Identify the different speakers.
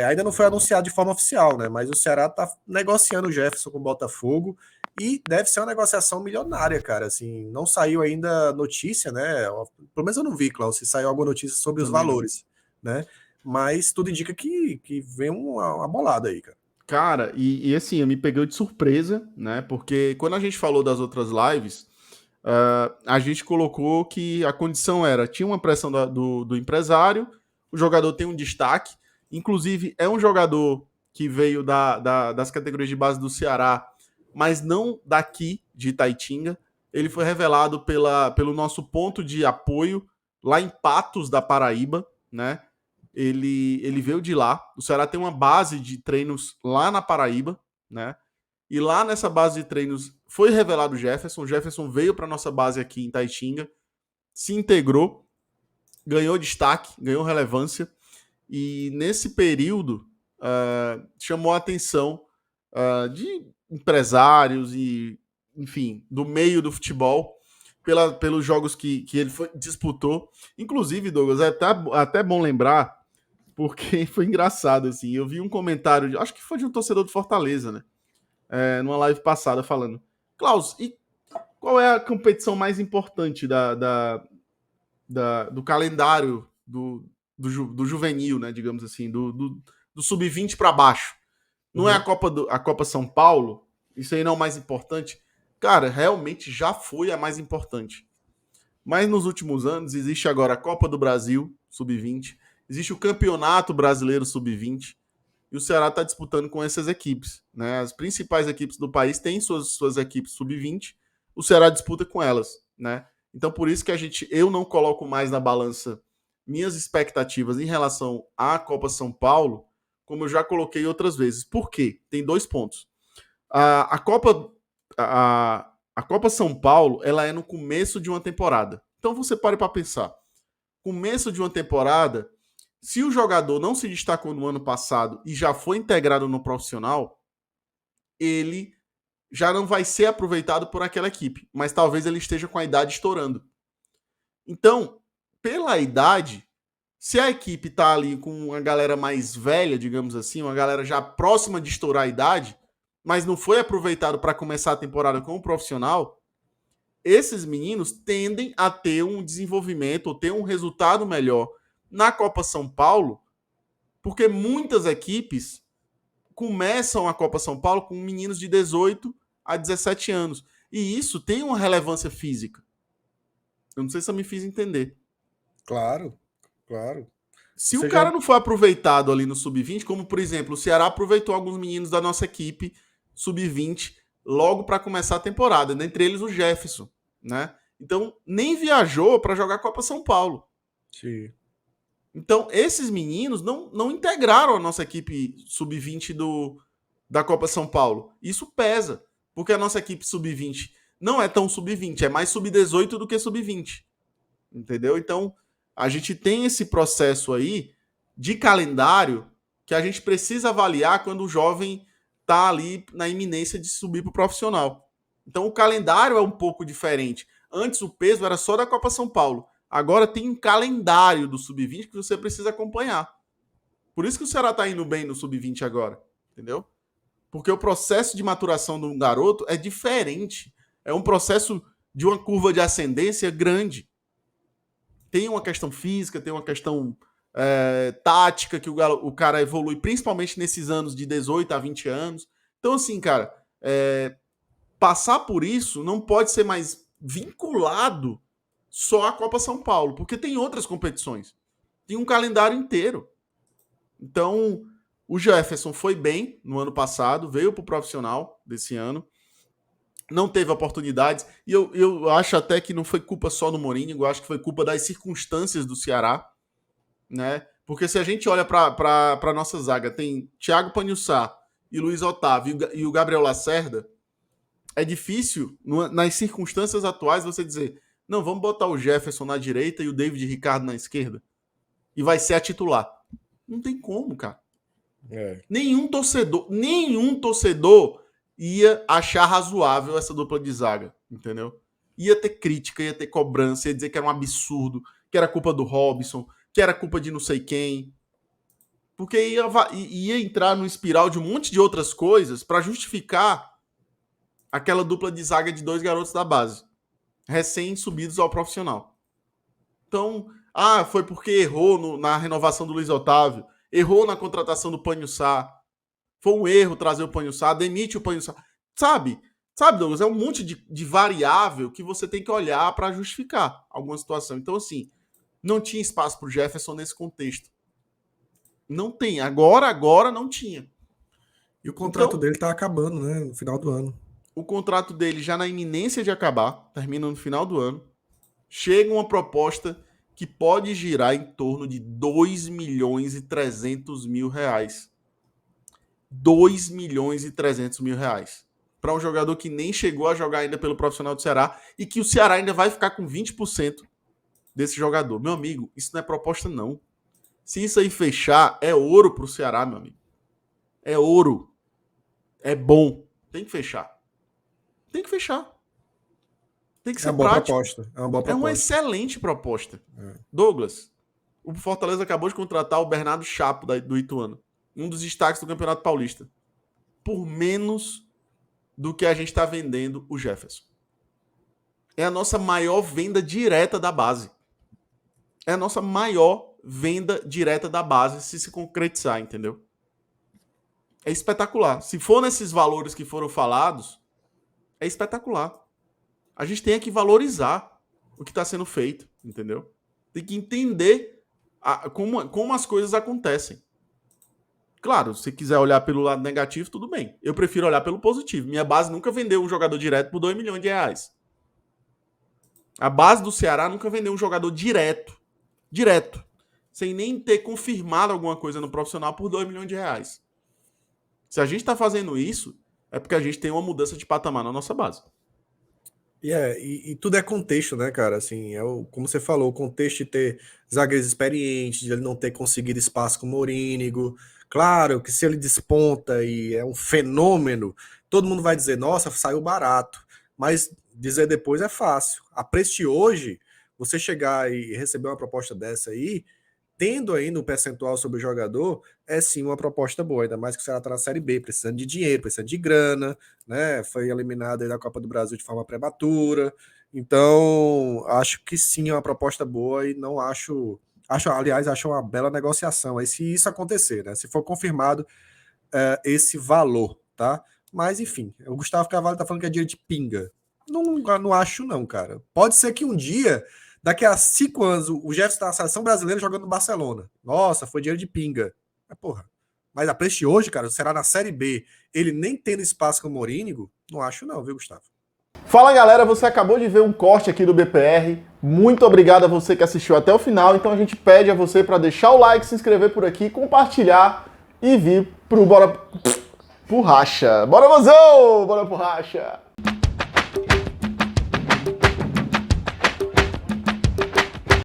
Speaker 1: Ainda não foi anunciado de forma oficial, né? Mas o Ceará tá negociando o Jefferson com o Botafogo e deve ser uma negociação milionária, cara. Assim, não saiu ainda notícia, né? Pelo menos eu não vi, Klaus, se saiu alguma notícia sobre os
Speaker 2: Também não.
Speaker 1: valores, né? Mas tudo indica que vem uma bolada aí, cara.
Speaker 2: Cara, e assim, eu me peguei de surpresa, né? Porque quando a gente falou das outras lives, a gente colocou que a condição era, tinha uma pressão do empresário, o jogador tem um destaque, inclusive é um jogador que veio das categorias de base do Ceará, mas não daqui de Itaitinga. Ele foi revelado pelo nosso ponto de apoio lá em Patos da Paraíba, né? Ele veio de lá. O Ceará tem uma base de treinos lá na Paraíba, né? E lá nessa base de treinos foi revelado o Jefferson. O Jefferson veio para nossa base aqui em Taitinga, se integrou, ganhou destaque, ganhou relevância. E nesse período chamou a atenção de empresários e, enfim, do meio do futebol pelos jogos que ele disputou. Inclusive, Douglas, é até bom lembrar, porque foi engraçado, assim. Eu vi um comentário, acho que foi de um torcedor do Fortaleza, né? Numa live passada, falando: Klaus, e qual é a competição mais importante do calendário do juvenil, né? Digamos assim, do sub-20 para baixo? Não é
Speaker 1: Uhum.
Speaker 2: a Copa São Paulo? Isso aí não é o mais importante? Cara, realmente já foi a mais importante. Mas nos últimos anos existe agora a Copa do Brasil sub-20, existe o Campeonato Brasileiro sub-20 e o Ceará está disputando com essas equipes, né? As principais equipes do país têm suas equipes sub-20, o Ceará disputa com elas, né? Então por isso que eu não coloco mais na balança minhas expectativas em relação à Copa São Paulo, como eu já coloquei outras vezes. Por quê? Tem dois pontos. A Copa a Copa São Paulo, ela é no começo de uma temporada. Então você pare para pensar. Começo de uma temporada, se o jogador não se destacou no ano passado e já foi integrado no profissional, ele já não vai ser aproveitado por aquela equipe, mas talvez ele esteja com a idade estourando. Então, pela idade, se a equipe tá ali com uma galera mais velha, digamos assim, uma galera já próxima de estourar a idade, mas não foi aproveitado para começar a temporada como profissional, esses meninos tendem a ter um desenvolvimento ou ter um resultado melhor na Copa São Paulo, porque muitas equipes começam a Copa São Paulo com meninos de 18 a 17 anos. E isso tem uma relevância física. Eu não sei se eu me fiz entender.
Speaker 1: Claro, claro.
Speaker 2: Se o
Speaker 1: Você já.
Speaker 2: cara não foi aproveitado ali no sub-20, como por exemplo, o Ceará aproveitou alguns meninos da nossa equipe sub-20 logo para começar a temporada, dentre eles o Jefferson, né? Então, nem viajou para jogar a Copa São Paulo.
Speaker 1: Sim.
Speaker 2: Então, esses meninos não integraram a nossa equipe sub-20 da Copa São Paulo. Isso pesa, porque a nossa equipe sub-20 não é tão sub-20, é mais sub-18 do que sub-20. Entendeu? Então, a gente tem esse processo aí de calendário que a gente precisa avaliar quando o jovem está ali na iminência de subir para o profissional. Então, o calendário é um pouco diferente. Antes, o peso era só da Copa São Paulo. Agora tem um calendário do sub-20 que você precisa acompanhar. Por isso que o Ceará está indo bem no sub-20 agora. Entendeu? Porque o processo de maturação de um garoto é diferente. É um processo de uma curva de ascendência grande. Tem uma questão física, tem uma questão tática que o cara evolui, principalmente nesses anos de 18 a 20 anos. Então, assim, cara, passar por isso não pode ser mais vinculado só à Copa São Paulo, porque tem outras competições. Tem um calendário inteiro. Então, o Jefferson foi bem no ano passado, veio para o profissional desse ano, não teve oportunidades, e eu acho até que não foi culpa só do Mourinho, eu acho que foi culpa das circunstâncias do Ceará, né? Porque se a gente olha para a nossa zaga, tem Thiago Panhussá e Luiz Otávio e o Gabriel Lacerda, é difícil, nas circunstâncias atuais, você dizer: não, vamos botar o Jefferson na direita e o David Ricardo na esquerda, e vai ser a titular. Não tem como, cara.
Speaker 1: É.
Speaker 2: Nenhum torcedor ia achar razoável essa dupla de zaga, entendeu? Ia ter crítica, ia ter cobrança, ia dizer que era um absurdo, que era culpa do Robson, que era culpa de não sei quem. Porque ia entrar no espiral de um monte de outras coisas para justificar aquela dupla de zaga de 2 garotos da base, recém-subidos ao profissional. Então, foi porque errou na renovação do Luiz Otávio, errou na contratação do Panhussá, foi um erro trazer o Panhussá, demite o Panhussá. Sabe, Douglas? É um monte de variável que você tem que olhar para justificar alguma situação. Então, assim, não tinha espaço para o Jefferson nesse contexto. Não tem. Agora não tinha.
Speaker 1: E o contrato dele tá acabando, né? No final do ano.
Speaker 2: O contrato dele já na iminência de acabar, termina no final do ano. Chega uma proposta que pode girar em torno de 2.300.000 reais. 2.300.000 reais. Para um jogador que nem chegou a jogar ainda pelo profissional do Ceará e que o Ceará ainda vai ficar com 20% desse jogador. Meu amigo, isso não é proposta, não. Se isso aí fechar, é ouro pro Ceará, meu amigo. É ouro. É bom. Tem que fechar. Tem que fechar. Tem que ser prático.
Speaker 1: É uma boa proposta.
Speaker 2: É uma excelente proposta. Douglas, o Fortaleza acabou de contratar o Bernardo Chapo do Ituano. Um dos destaques do Campeonato Paulista. Por menos do que a gente está vendendo o Jefferson. É a nossa maior venda direta da base. É a nossa maior venda direta da base se concretizar, entendeu? É espetacular. Se for nesses valores que foram falados, é espetacular. A gente tem que valorizar o que está sendo feito, entendeu? Tem que entender como as coisas acontecem. Claro, se quiser olhar pelo lado negativo, tudo bem. Eu prefiro olhar pelo positivo. Minha base nunca vendeu um jogador direto por 2 milhões de reais. A base do Ceará nunca vendeu um jogador direto, sem nem ter confirmado alguma coisa no profissional por 2 milhões de reais. Se a gente está fazendo isso, é porque a gente tem uma mudança de patamar na nossa base.
Speaker 1: E tudo é contexto, né, cara? Assim, como você falou, o contexto de ter zagueiros experientes, de ele não ter conseguido espaço com o Morínigo. Claro que se ele desponta e é um fenômeno, todo mundo vai dizer, nossa, saiu barato. Mas dizer depois é fácil. A preço de hoje, você chegar e receber uma proposta dessa aí, tendo ainda um percentual sobre o jogador, é sim uma proposta boa, ainda mais que o Ceará está na Série B, precisando de dinheiro, precisando de grana, né? Foi eliminado aí da Copa do Brasil de forma prematura. Então, acho que sim é uma proposta boa e não acho, aliás, acho uma bela negociação aí se isso acontecer, né? Se for confirmado esse valor, tá? Mas, enfim, o Gustavo Carvalho tá falando que é dinheiro de pinga. Não acho, não, cara. Pode ser que um dia, daqui a 5 anos, o Jefferson tá na seleção brasileira jogando no Barcelona. Nossa, foi dinheiro de pinga. Mas a preço de hoje, cara, será na Série B, ele nem tendo espaço com o Morínigo? Não acho não, viu, Gustavo?
Speaker 3: Fala, galera, você acabou de ver um corte aqui do BPR. Muito obrigado a você que assistiu até o final. Então a gente pede a você para deixar o like, se inscrever por aqui, compartilhar e vir pro Bora pro Racha. Bora, mozão! Bora pro Racha!